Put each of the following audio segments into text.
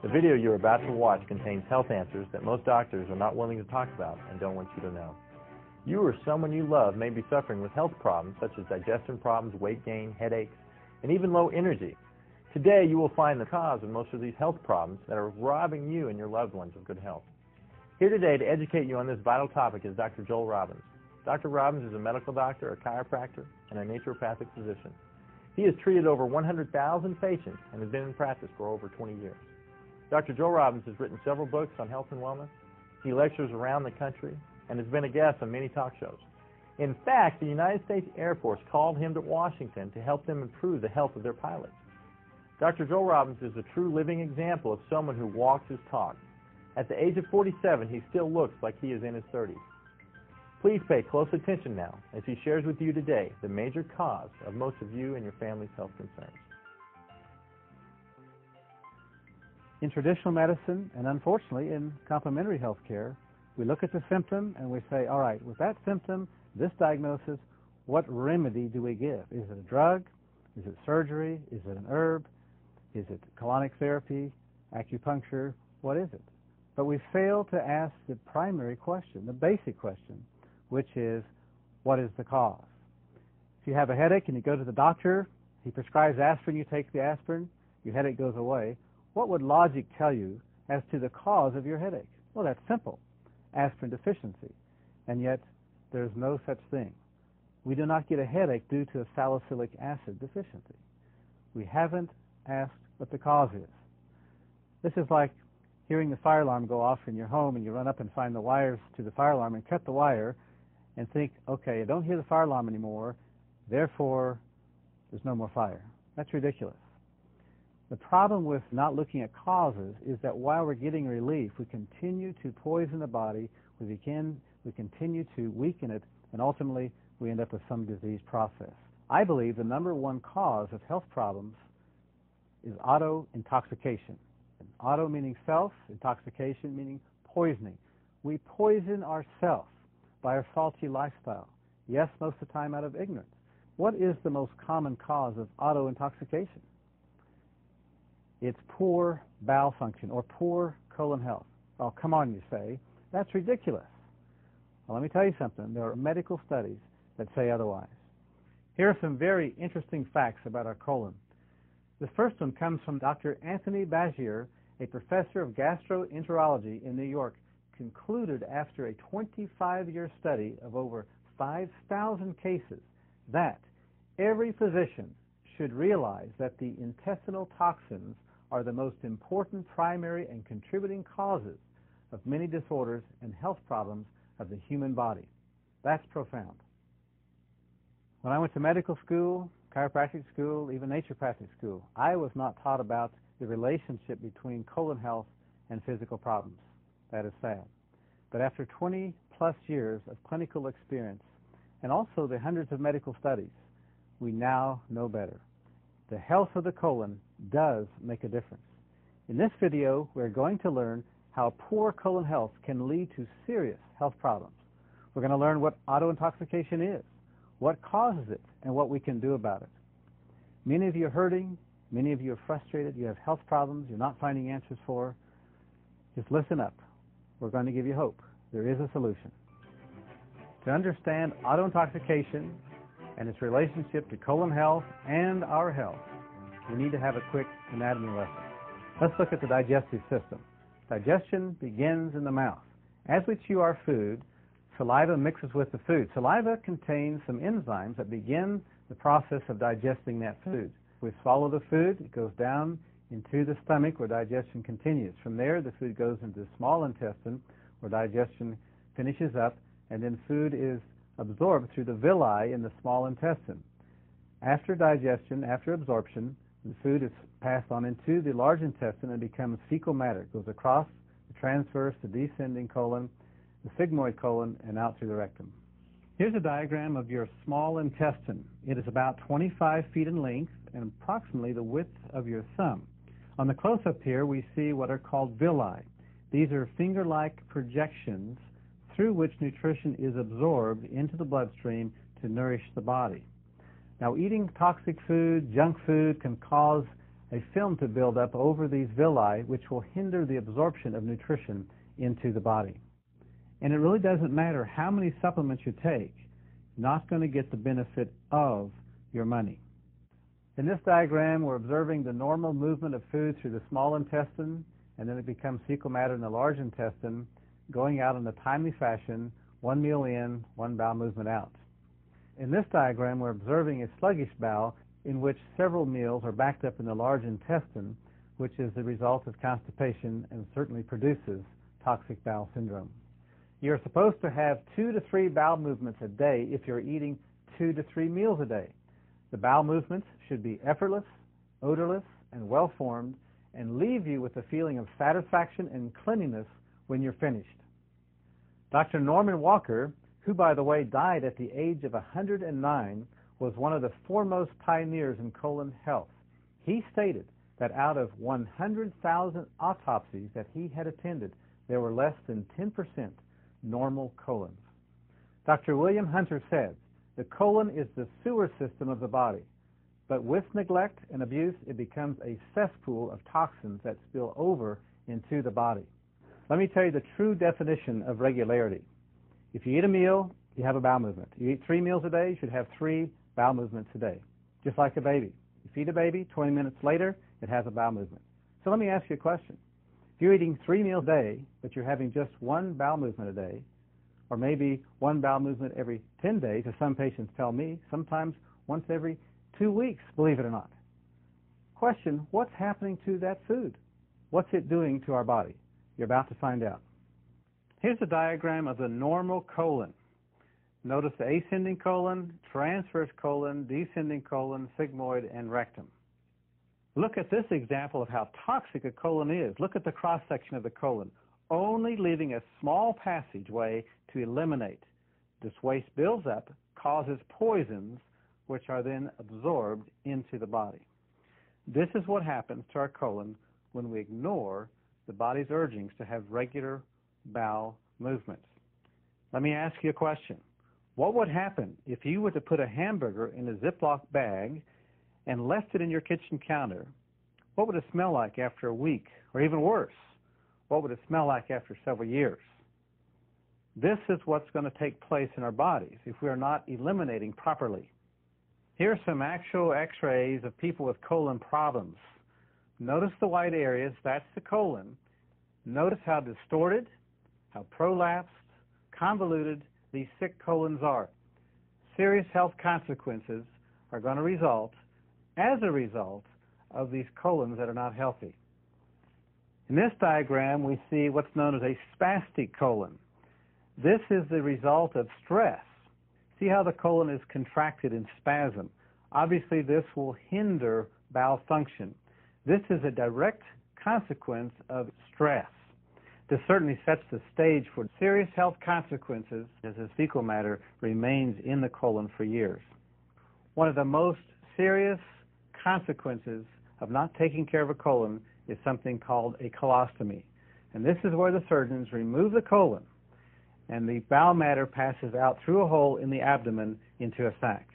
The video you're about to watch contains health answers that most doctors are not willing to talk about and don't want you to know. You or someone you love may be suffering with health problems such as digestion problems, weight gain, headaches, and even low energy. Today you will find the cause of most of these health problems that are robbing you and your loved ones of good health. Here today to educate you on this vital topic is Dr. Joel Robbins. Dr. Robbins is a medical doctor, a chiropractor, and a naturopathic physician. He has treated over 100,000 patients and has been in practice for over 20 years. Dr. Joel Robbins has written several books on health and wellness. He lectures around the country and has been a guest on many talk shows. In fact, the United States Air Force called him to Washington to help them improve the health of their pilots. Dr. Joel Robbins is a true living example of someone who walks his talk. At the age of 47, he still looks like he is in his 30s. Please pay close attention now as he shares with you today the major cause of most of you and your family's health concerns. In traditional medicine, and unfortunately in complementary health care, we look at the symptom and we say, all right, with that symptom, this diagnosis, what remedy do we give? Is it a drug? Is it surgery? Is it an herb? Is it colonic therapy, acupuncture? What is it? But we fail to ask the primary question, the basic question, which is, what is the cause? If you have a headache and you go to the doctor, he prescribes aspirin, you take the aspirin, your headache goes away. What would logic tell you as to the cause of your headache? Well, that's simple, aspirin deficiency. And yet, there's no such thing. We do not get a headache due to a salicylic acid deficiency. We haven't asked what the cause is. This is like hearing the fire alarm go off in your home and you run up and find the wires to the fire alarm and cut the wire and think, okay, I don't hear the fire alarm anymore, therefore there's no more fire. That's ridiculous. The problem with not looking at causes is that while we're getting relief, we continue to poison the body, we continue to weaken it, and ultimately we end up with some disease process. I believe the number one cause of health problems is auto-intoxication. Auto meaning self, intoxication meaning poisoning. We poison ourselves by our faulty lifestyle. Yes, most of the time out of ignorance. What is the most common cause of auto-intoxication? It's poor bowel function or poor colon health. Oh, come on, you say. That's ridiculous. Well, let me tell you something. There are medical studies that say otherwise. Here are some very interesting facts about our colon. The first one comes from Dr. Anthony Bagier, a professor of gastroenterology in New York, concluded after a 25-year study of over 5,000 cases that every physician should realize that the intestinal toxins are the most important primary and contributing causes of many disorders and health problems of the human body. That's profound. When I went to medical school, chiropractic school, even naturopathic school, I was not taught about the relationship between colon health and physical problems. That is sad. But after 20 plus years of clinical experience and also the hundreds of medical studies, we now know better. The health of the colon does make a difference. In this video, we're going to learn how poor colon health can lead to serious health problems. We're going to learn what auto-intoxication is, what causes it, and what we can do about it. Many of you are hurting, many of you are frustrated, you have health problems you're not finding answers for. Just listen up. We're going to give you hope. There is a solution. To understand auto-intoxication and its relationship to colon health and our health, we need to have a quick anatomy lesson. Let's look at the digestive system. Digestion begins in the mouth. As we chew our food, saliva mixes with the food. Saliva contains some enzymes that begin the process of digesting that food. We swallow the food, it goes down into the stomach where digestion continues. From there, the food goes into the small intestine where digestion finishes up, and then food is absorbed through the villi in the small intestine. After digestion, after absorption, the food is passed on into the large intestine and becomes fecal matter. It goes across the transverse, the descending colon, the sigmoid colon, and out through the rectum. Here's a diagram of your small intestine. It is about 25 feet in length and approximately the width of your thumb. On the close-up here, we see what are called villi. These are finger-like projections through which nutrition is absorbed into the bloodstream to nourish the body. Now, eating toxic food, junk food, can cause a film to build up over these villi, which will hinder the absorption of nutrition into the body. And it really doesn't matter how many supplements you take, not going to get the benefit of your money. In this diagram, we're observing the normal movement of food through the small intestine, and then it becomes fecal matter in the large intestine, going out in a timely fashion, one meal in, one bowel movement out. In this diagram, we're observing a sluggish bowel in which several meals are backed up in the large intestine, which is the result of constipation and certainly produces toxic bowel syndrome. You're supposed to have 2 to 3 bowel movements a day if you're eating 2 to 3 meals a day. The bowel movements should be effortless, odorless, and well-formed, and leave you with a feeling of satisfaction and cleanliness when you're finished. Dr. Norman Walker, who, by the way, died at the age of 109, was one of the foremost pioneers in colon health. He stated that out of 100,000 autopsies that he had attended, there were less than 10% normal colons. Dr. William Hunter said, "The colon is the sewer system of the body, but with neglect and abuse, it becomes a cesspool of toxins that spill over into the body." Let me tell you the true definition of regularity. If you eat a meal, you have a bowel movement. You eat 3 meals a day, you should have 3 bowel movements a day, just like a baby. You feed a baby, 20 minutes later, it has a bowel movement. So let me ask you a question. If you're eating 3 meals a day, but you're having just 1 bowel movement a day, or maybe 1 bowel movement every 10 days, as some patients tell me, sometimes once every 2 weeks, believe it or not. Question, what's happening to that food? What's it doing to our body? You're about to find out. Here's a diagram of the normal colon. Notice the ascending colon, transverse colon, descending colon, sigmoid, and rectum. Look at this example of how toxic a colon is. Look at the cross-section of the colon, only leaving a small passageway to eliminate. This waste builds up, causes poisons, which are then absorbed into the body. This is what happens to our colon when we ignore the body's urgings to have regular bowel movements. Let me ask you a question. What would happen if you were to put a hamburger in a Ziploc bag and left it in your kitchen counter? What would it smell like after a week? Or even worse, what would it smell like after several years? This is what's going to take place in our bodies if we are not eliminating properly. Here are some actual x-rays of people with colon problems. Notice the white areas, that's the colon. Notice how distorted, how prolapsed, convoluted these sick colons are. Serious health consequences are going to result as a result of these colons that are not healthy. In this diagram, we see what's known as a spastic colon. This is the result of stress. See how the colon is contracted in spasm. Obviously, this will hinder bowel function. This is a direct consequence of stress. This certainly sets the stage for serious health consequences as this fecal matter remains in the colon for years. One of the most serious consequences of not taking care of a colon is something called a colostomy. And this is where the surgeons remove the colon and the bowel matter passes out through a hole in the abdomen into a sac.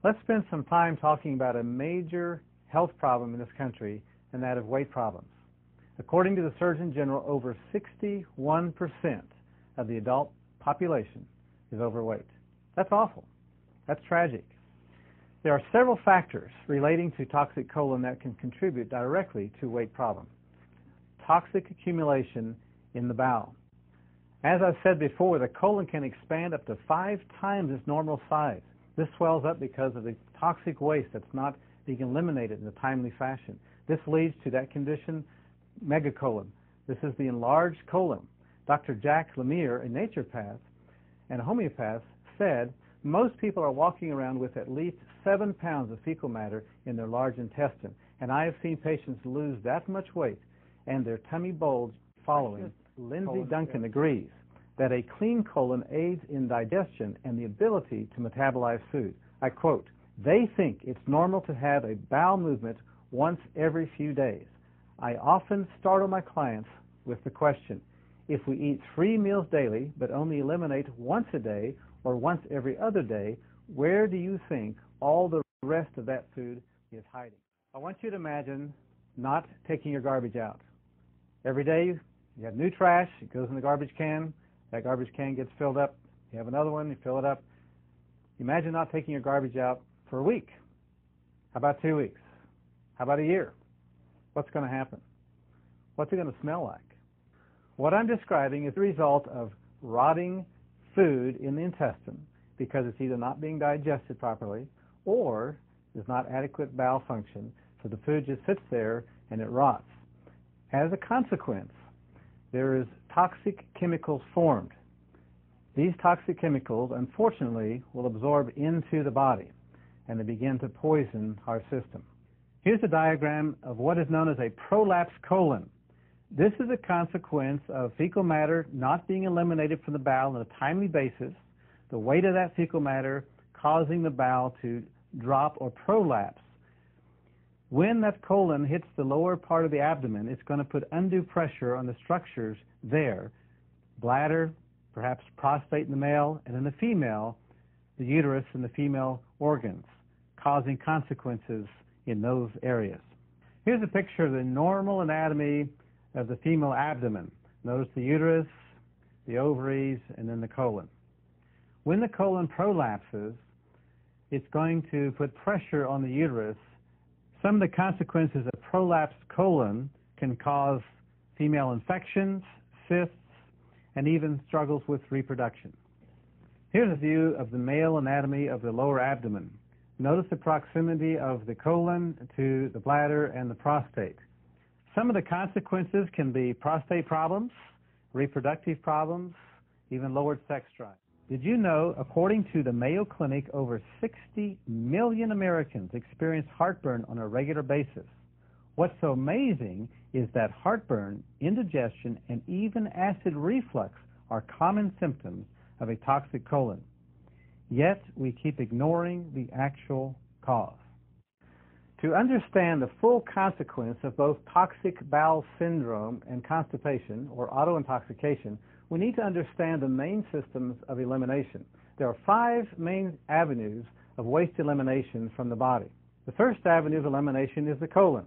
Let's spend some time talking about a major health problem in this country, and that of weight problems. According to the Surgeon General, over 61% of the adult population is overweight. That's awful. That's tragic. There are several factors relating to toxic colon that can contribute directly to weight problems. Toxic accumulation in the bowel. As I've said before, the colon can expand up to 5 times its normal size. This swells up because of the toxic waste that's not being eliminated in a timely fashion. This leads to that condition, megacolon. This is the enlarged colon. Dr. Jack Lemire, a naturopath and a homeopath, said most people are walking around with at least 7 pounds of fecal matter in their large intestine. And I have seen patients lose that much weight and their tummy bulge following. Lindsay Duncan agrees that a clean colon aids in digestion and the ability to metabolize food. I quote, "They think it's normal to have a bowel movement once every few days. I often startle my clients with the question, if we eat 3 meals daily but only eliminate once a day or once every other day, where do you think all the rest of that food is hiding?" I want you to imagine not taking your garbage out. Every day you have new trash, it goes in the garbage can, that garbage can gets filled up, you have another one, you fill it up. Imagine not taking your garbage out for a week. How about 2 weeks? How about a year? What's going to happen? What's it going to smell like? What I'm describing is the result of rotting food in the intestine because it's either not being digested properly or there's not adequate bowel function, so the food just sits there and it rots. As a consequence, there is toxic chemicals formed. These toxic chemicals, unfortunately, will absorb into the body and they begin to poison our system. Here's a diagram of what is known as a prolapsed colon. This is a consequence of fecal matter not being eliminated from the bowel on a timely basis, the weight of that fecal matter causing the bowel to drop or prolapse. When that colon hits the lower part of the abdomen, it's going to put undue pressure on the structures there, bladder, perhaps prostate in the male, and in the female, the uterus and the female organs, causing consequences in those areas. Here's a picture of the normal anatomy of the female abdomen. Notice the uterus, the ovaries, and then the colon. When the colon prolapses, it's going to put pressure on the uterus. Some of the consequences of prolapsed colon can cause female infections, cysts, and even struggles with reproduction. Here's a view of the male anatomy of the lower abdomen. Notice the proximity of the colon to the bladder and the prostate. Some of the consequences can be prostate problems, reproductive problems, even lowered sex drive. Did you know, according to the Mayo Clinic, over 60 million Americans experience heartburn on a regular basis? What's so amazing is that heartburn, indigestion, and even acid reflux are common symptoms of a toxic colon. Yet we keep ignoring the actual cause. To understand the full consequence of both toxic bowel syndrome and constipation, or autointoxication, we need to understand the main systems of elimination. There are 5 main avenues of waste elimination from the body. The first avenue of elimination is the colon.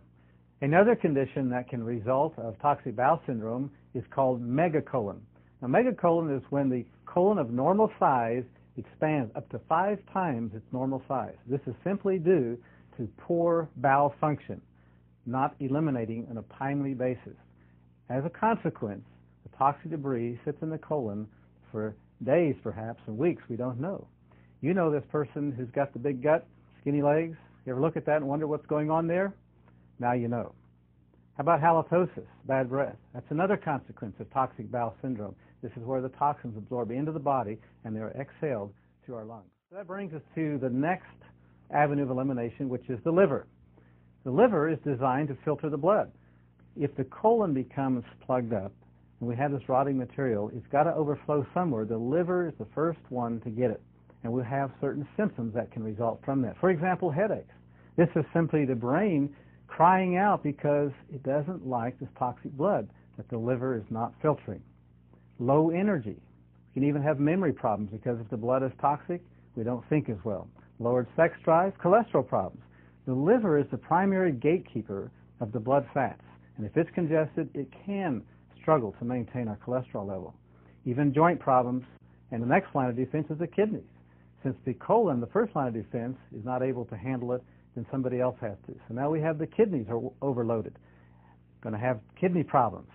Another condition that can result of toxic bowel syndrome is called megacolon. Now, megacolon is when the colon of normal size expands up to 5 times its normal size. This is simply due to poor bowel function, not eliminating on a timely basis. As a consequence, the toxic debris sits in the colon for days, perhaps, and weeks. We don't know. You know this person who's got the big gut, skinny legs. You ever look at that and wonder what's going on there? Now you know. How about halitosis, bad breath? That's another consequence of toxic bowel syndrome. This is where the toxins absorb into the body and they're exhaled to our lungs. So that brings us to the next avenue of elimination, which is the liver. The liver is designed to filter the blood. If the colon becomes plugged up and we have this rotting material, it's got to overflow somewhere. The liver is the first one to get it, and we'll have certain symptoms that can result from that. For example, headaches. This is simply the brain crying out because it doesn't like this toxic blood that the liver is not filtering. Low energy. We can even have memory problems because if the blood is toxic, we don't think as well. Lowered sex drive, cholesterol problems. The liver is the primary gatekeeper of the blood fats, and if it's congested, it can struggle to maintain our cholesterol level. Even joint problems, and the next line of defense is the kidneys. Since the colon, the first line of defense, is not able to handle it, then somebody else has to. So now we have the kidneys are overloaded. Going to have kidney problems.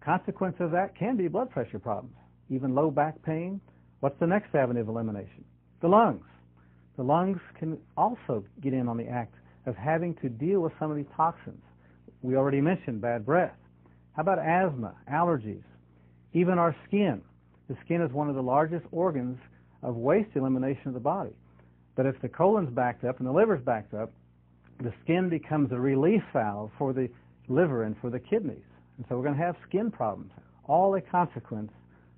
Consequence of that can be blood pressure problems, even low back pain. What's the next avenue of elimination? The lungs. The lungs can also get in on the act of having to deal with some of these toxins. We already mentioned bad breath. How about asthma, allergies, even our skin? The skin is one of the largest organs of waste elimination of the body. But if the colon's backed up and the liver's backed up, the skin becomes a release valve for the liver and for the kidneys. And so we're going to have skin problems, all a consequence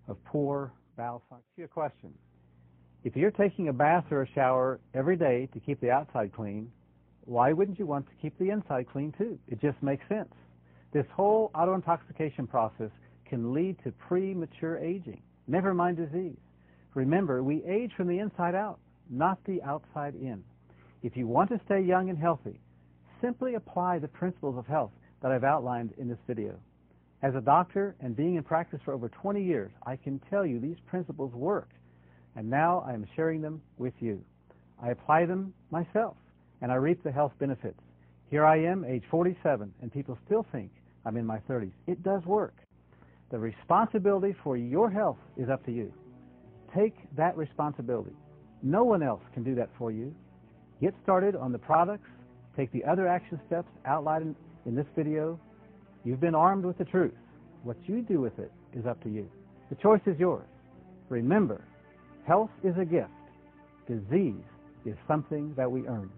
of poor bowel function. Your question. If you're taking a bath or a shower every day to keep the outside clean, why wouldn't you want to keep the inside clean too? It just makes sense. This whole autointoxication process can lead to premature aging, never mind disease. Remember, we age from the inside out, not the outside in. If you want to stay young and healthy, simply apply the principles of health that I've outlined in this video. As a doctor and being in practice for over 20 years, I can tell you these principles work, and now I am sharing them with you. I apply them myself, and I reap the health benefits. Here I am, age 47, and people still think I'm in my 30s. It does work. The responsibility for your health is up to you. Take that responsibility. No one else can do that for you. Get started on the products. Take the other action steps outlined in this video. You've been armed with the truth. What you do with it is up to you. The choice is yours. Remember, health is a gift. Disease is something that we earn.